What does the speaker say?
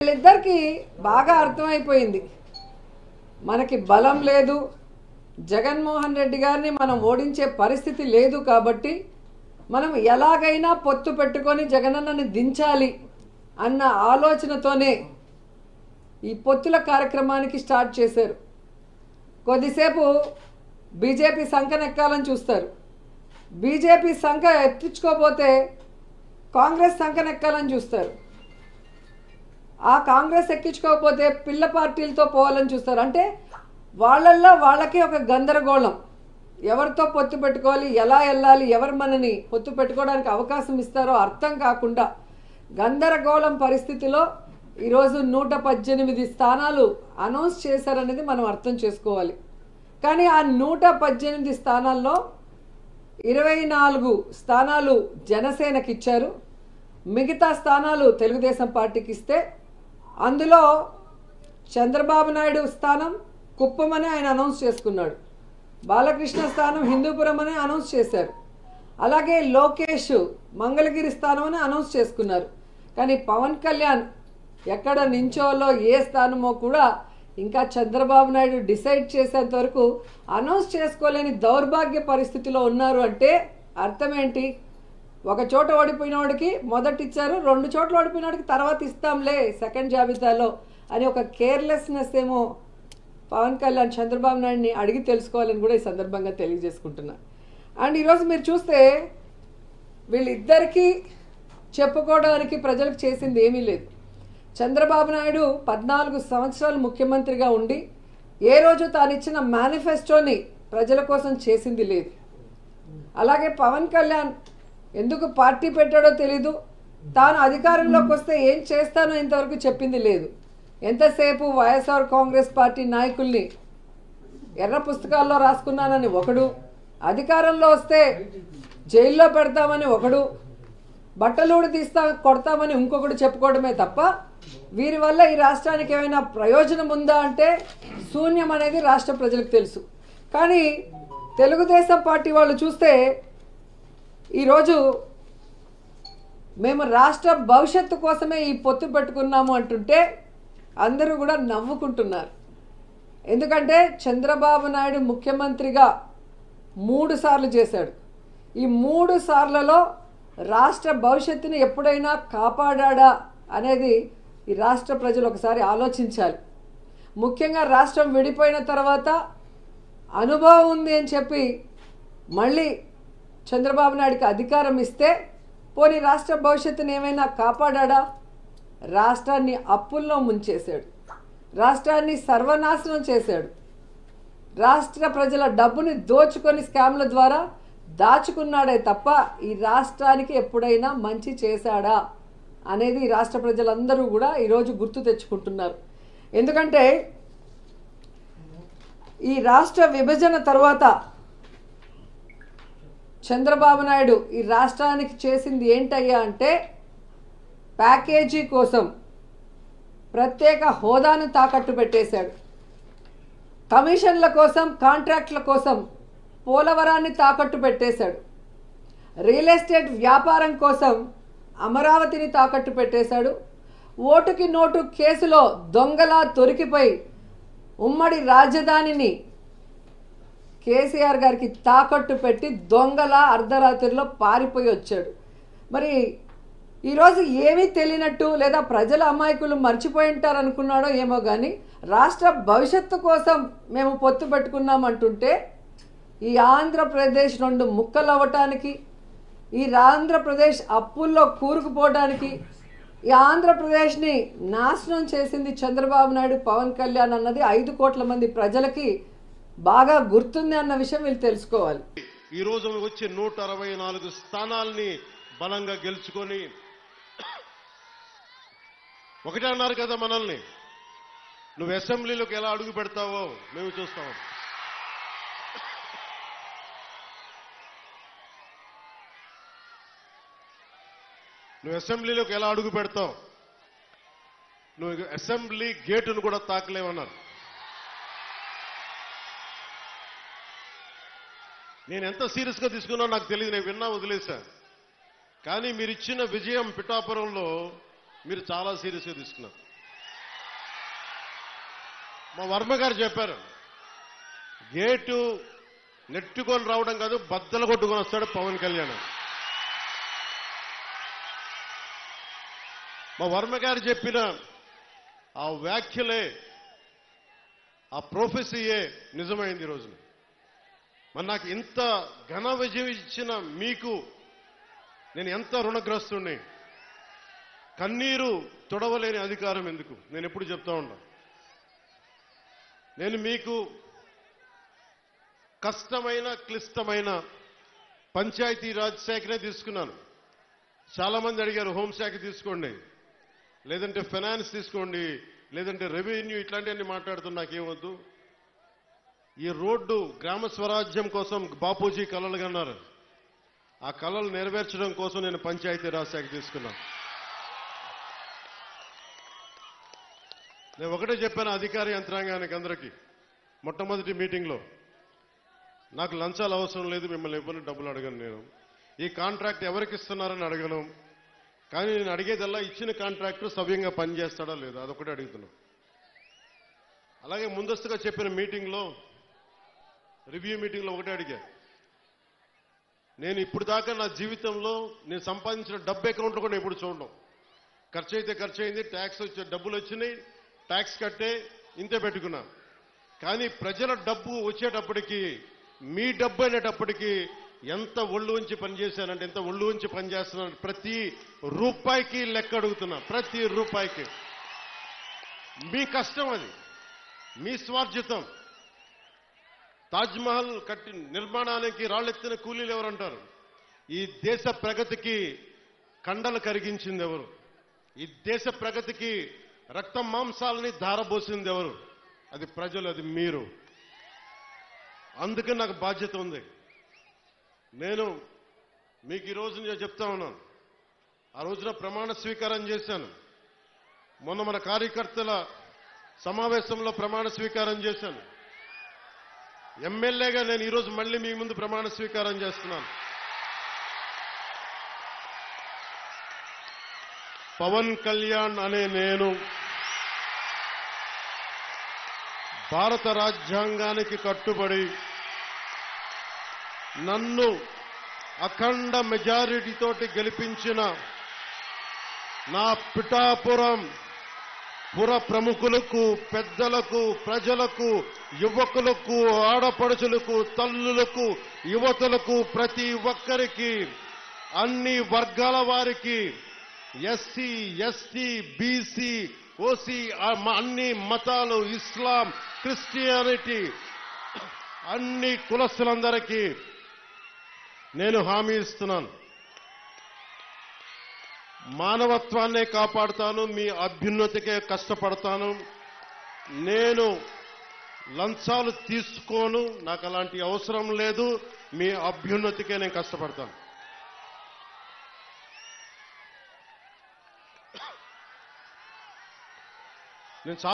వీళ్ళిద్దరికి బాగా అర్థమైపోయింది, మనకి బలం లేదు, జగన్మోహన్ రెడ్డి గారిని మనం ఓడించే పరిస్థితి లేదు, కాబట్టి మనం ఎలాగైనా పొత్తు పెట్టుకొని జగనన్నని దించాలి అన్న ఆలోచనతోనే ఈ పొత్తుల కార్యక్రమానికి స్టార్ట్ చేశారు. కొద్దిసేపు బీజేపీ సంకనెక్కాలని చూస్తారు, బీజేపీ సంఖ ఎత్తించుకోపోతే కాంగ్రెస్ సంకనెక్కాలని చూస్తారు, ఆ కాంగ్రెస్ ఎక్కించుకోకపోతే పిల్ల పార్టీలతో పోవాలని చూస్తారు. అంటే వాళ్ళల్లో వాళ్ళకి ఒక గందరగోళం, ఎవరితో పొత్తు పెట్టుకోవాలి, ఎలా వెళ్ళాలి, ఎవరు మనని పొత్తు పెట్టుకోవడానికి అవకాశం ఇస్తారో అర్థం కాకుండా గందరగోళం పరిస్థితిలో ఈరోజు 118 స్థానాలు అనౌన్స్ చేశారనేది మనం అర్థం చేసుకోవాలి. కానీ ఆ 118 స్థానాల్లో 24 స్థానాలు జనసేనకి ఇచ్చారు, మిగతా స్థానాలు తెలుగుదేశం పార్టీకి ఇస్తే అందులో చంద్రబాబు నాయుడు స్థానం కుప్పం అని ఆయన అనౌన్స్ చేసుకున్నాడు, బాలకృష్ణ స్థానం హిందూపురం అని అనౌన్స్ చేశారు, అలాగే లోకేష్ మంగళగిరి స్థానం అని అనౌన్స్ చేసుకున్నారు. కానీ పవన్ కళ్యాణ్ ఎక్కడ నించోలో ఏ స్థానమో కూడా ఇంకా చంద్రబాబు నాయుడు డిసైడ్ చేసేంత వరకు అనౌన్స్ చేసుకోలేని దౌర్భాగ్య పరిస్థితిలో ఉన్నారు. అంటే అర్థం ఏంటి? ఒక చోట ఓడిపోయిన వాడికి మొదట ఇచ్చారు, 2 చోట్ల ఓడిపోయిన వాడికి తర్వాత ఇస్తాంలే సెకండ్ జాబితాలో అని ఒక కేర్లెస్నెస్ ఏమో పవన్ కళ్యాణ్ చంద్రబాబు నాయుడిని అడిగి తెలుసుకోవాలని కూడా ఈ సందర్భంగా తెలియజేసుకుంటున్నా. అండ్ ఈరోజు మీరు చూస్తే వీళ్ళిద్దరికీ చెప్పుకోవడానికి ప్రజలకు చేసింది ఏమీ లేదు. చంద్రబాబు నాయుడు 14 సంవత్సరాలు ముఖ్యమంత్రిగా ఉండి ఏ రోజు తాను ఇచ్చిన మేనిఫెస్టోని ప్రజల కోసం చేసింది లేదు. అలాగే పవన్ కళ్యాణ్ ఎందుకు పార్టీ పెట్టాడో తెలీదు, తాను అధికారంలోకి వస్తే ఏం చేస్తానో ఇంతవరకు చెప్పింది లేదు. ఎంతసేపు వైఎస్ఆర్ కాంగ్రెస్ పార్టీ నాయకుల్ని ఎర్ర పుస్తకాల్లో రాసుకున్నానని ఒకడు, అధికారంలో వస్తే జైల్లో పెడతామని ఒకడు, బట్టలూడి కొడతామని ఇంకొకడు చెప్పుకోవడమే తప్ప వీరి వల్ల ఈ రాష్ట్రానికి ఏమైనా ప్రయోజనం ఉందా అంటే శూన్యం అనేది రాష్ట్ర ప్రజలకు తెలుసు. కానీ తెలుగుదేశం పార్టీ వాళ్ళు చూస్తే ఈరోజు మేము రాష్ట్ర భవిష్యత్తు కోసమే ఈ పొత్తు పెట్టుకున్నాము అంటుంటే అందరూ కూడా నవ్వుకుంటున్నారు. ఎందుకంటే చంద్రబాబు నాయుడు ముఖ్యమంత్రిగా 3 సార్లు చేశాడు. ఈ 3 సార్లలో రాష్ట్ర భవిష్యత్తుని ఎప్పుడైనా కాపాడా అనేది ఈ రాష్ట్ర ప్రజలు ఒకసారి ఆలోచించాలి. ముఖ్యంగా రాష్ట్రం విడిపోయిన తర్వాత అనుభవం ఉంది అని చెప్పి మళ్ళీ చంద్రబాబు నాయుడికి అధికారం ఇస్తే పోనీ రాష్ట్ర భవిష్యత్తుని ఏమైనా కాపాడా? రాష్ట్రాన్ని అప్పుల్లో ముంచేశాడు, రాష్ట్రాన్ని సర్వనాశనం చేశాడు, రాష్ట్ర ప్రజల డబ్బుని దోచుకొని స్కామ్ల ద్వారా దాచుకున్నాడే తప్ప ఈ రాష్ట్రానికి ఎప్పుడైనా మంచి చేశాడా అనేది రాష్ట్ర ప్రజలందరూ కూడా ఈరోజు గుర్తు తెచ్చుకుంటున్నారు. ఎందుకంటే ఈ రాష్ట్ర విభజన తర్వాత చంద్రబాబు నాయుడు ఈ రాష్ట్రానికి చేసింది ఏంటయ్యా అంటే ప్యాకేజీ కోసం ప్రత్యేక హోదాను తాకట్టు పెట్టేశాడు, కమిషన్ల కోసం కాంట్రాక్ట్ల కోసం పోలవరాన్ని తాకట్టు పెట్టేశాడు, రియల్ ఎస్టేట్ వ్యాపారం కోసం అమరావతిని తాకట్టు పెట్టేశాడు, ఓటుకి నోటు కేసులో దొంగలా దొరికిపోయి ఉమ్మడి రాజధానిని కేసీఆర్ గారికి తాకట్టు పెట్టి దొంగలా అర్ధరాత్రిలో పారిపోయి వచ్చాడు. మరి ఈరోజు ఏమీ తెలియనట్టు లేదా ప్రజల అమాయకులు మర్చిపోయి ఉంటారు అనుకున్నాడో ఏమో కానీ రాష్ట్ర భవిష్యత్తు కోసం మేము పొత్తు పెట్టుకున్నామంటుంటే ఈ ఆంధ్రప్రదేశ్ 2 ముక్కలు అవ్వటానికి, ఈ ఆంధ్రప్రదేశ్ అప్పుల్లో కూరుకుపోవడానికి, ఈ ఆంధ్రప్రదేశ్ని నాశనం చేసింది చంద్రబాబు నాయుడు పవన్ కళ్యాణ్ అన్నది 5 కోట్ల మంది ప్రజలకి బాగా గుర్తుంది అన్న విషయం వీళ్ళు తెలుసుకోవాలి. ఈ రోజు వచ్చే 164 స్థానాల్ని బలంగా గెలుచుకొని ఒకటే అన్నారు కదా మనల్ని, నువ్వు అసెంబ్లీలోకి ఎలా అడుగు పెడతావో మేము చూస్తాం. నువ్వు అసెంబ్లీలోకి ఎలా అడుగు పెడతావు, నువ్వు అసెంబ్లీ గేటును కూడా తాకలేవన్నారు. నేను ఎంత సీరియస్గా తీసుకున్నా నాకు తెలియదు, నేను విన్నా వదిలేశాను. కానీ మీరు ఇచ్చిన విజయం పిఠాపురంలో మీరు చాలా సీరియస్గా తీసుకున్నారు. మా వర్మ గారు చెప్పారు, గేటు నెట్టుకొని రావడం కాదు, బద్దలు కొట్టుకొని వస్తాడు పవన్ కళ్యాణ్. మా వర్మ గారు చెప్పిన ఆ వ్యాఖ్యలే, ఆ ప్రొఫెసీయే నిజమైంది ఈ రోజున. మరి నాకు ఇంత ఘన విజయం ఇచ్చిన మీకు నేను ఎంత రుణగ్రస్తుణ్ణి. కన్నీరు తొడవలేని అధికారం ఎందుకు, నేను ఎప్పుడు చెప్తా ఉన్నా. నేను మీకు కష్టమైన క్లిష్టమైన పంచాయతీరాజ్ శాఖనే తీసుకున్నాను. చాలా మంది అడిగారు హోంశాఖ తీసుకోండి, లేదంటే ఫైనాన్స్ తీసుకోండి, లేదంటే రెవెన్యూ, ఇట్లాంటివన్నీ మాట్లాడుతున్నా. నాకేమొద్దు. ఈ రోడ్డు గ్రామ స్వరాజ్యం కోసం బాపూజీ కలలు కన్నారు. ఆ కలలు నెరవేర్చడం కోసం నేను పంచాయతీరాజ్ శాఖ తీసుకున్నాను. నేను ఒకటే చెప్పాను అధికార యంత్రాంగానికి అందరికీ మొట్టమొదటి మీటింగ్లో, నాకు లంచాలు అవసరం లేదు, మిమ్మల్ని ఎవరిని డబ్బులు అడగను. నేను ఈ కాంట్రాక్ట్ ఎవరికి ఇస్తున్నారని అడగను. కానీ నేను అడిగేదల్లా ఇచ్చిన కాంట్రాక్టర్ సవ్యంగా పనిచేస్తాడా లేదా, అదొకటే అడుగుతున్నా. అలాగే ముందస్తుగా చెప్పిన మీటింగ్లో, రివ్యూ మీటింగ్లో ఒకటే అడిగా, నేను ఇప్పుడు దాకా నా జీవితంలో నేను సంపాదించిన డబ్బు అకౌంట్లో కూడా ఎప్పుడు చూడడం. ఖర్చు అయితే ఖర్చు అయింది, ట్యాక్స్ వచ్చే డబ్బులు వచ్చినాయి, ట్యాక్స్ కట్టే ఇంతే పెట్టుకున్నా. కానీ ప్రజల డబ్బు వచ్చేటప్పటికి, మీ డబ్బు అనేటప్పటికీ ఎంత ఒళ్ళు ఉంచి పనిచేశానంటే, ఎంత ఒళ్ళు ఉంచి పనిచేస్తున్నాను. ప్రతి రూపాయికి లెక్క అడుగుతున్నా, ప్రతి రూపాయికి. మీ కష్టం అది, మీ స్వార్జితం. తాజ్మహల్ కట్టి నిర్మాణానికి రాళ్ళెత్తిన కూలీలు ఎవరంటారు? ఈ దేశ ప్రగతికి కండలు కరిగించింది ఎవరు? ఈ దేశ ప్రగతికి రక్త మాంసాలని ధారపోసింది ఎవరు? అది ప్రజలు, అది మీరు. అందుకే నాకు బాధ్యత ఉంది. నేను మీకు ఈ రోజు నేను చెప్తా ఉన్నాను, ఆ రోజున ప్రమాణ స్వీకారం చేశాను. మొన్న మన కార్యకర్తల సమావేశంలో ప్రమాణ స్వీకారం చేశాను. ఎమ్మెల్యేగా నేను ఈరోజు మళ్ళీ మీ ముందు ప్రమాణ స్వీకారం చేస్తున్నాను. పవన్ కళ్యాణ్ అనే నేను భారత రాజ్యాంగానికి కట్టుబడి నన్ను అఖండ మెజారిటీతోటి గెలిపించిన నా పిఠాపురం పుర ప్రముఖులకు, పెద్దలకు, ప్రజలకు, యువకులకు, ఆడపడుచులకు, తల్లులకు, యువతులకు, ప్రతి ఒక్కరికి, అన్ని వర్గాల వారికి, ఎస్సీ, ఎస్టీ, బీసీ, ఓసీ, అన్ని మతాలు, ఇస్లాం, క్రిస్టియానిటీ, అన్ని కులస్తులందరికీ నేను హామీ ఇస్తున్నాను. మానవత్వాన్నే కాపాడుతాను, మీ అభ్యున్నతికే కష్టపడతాను. నేను లంచాలు తీసుకోను, నాకు అలాంటి అవసరం లేదు. మీ అభ్యున్నతికే నేను కష్టపడతాను. నేను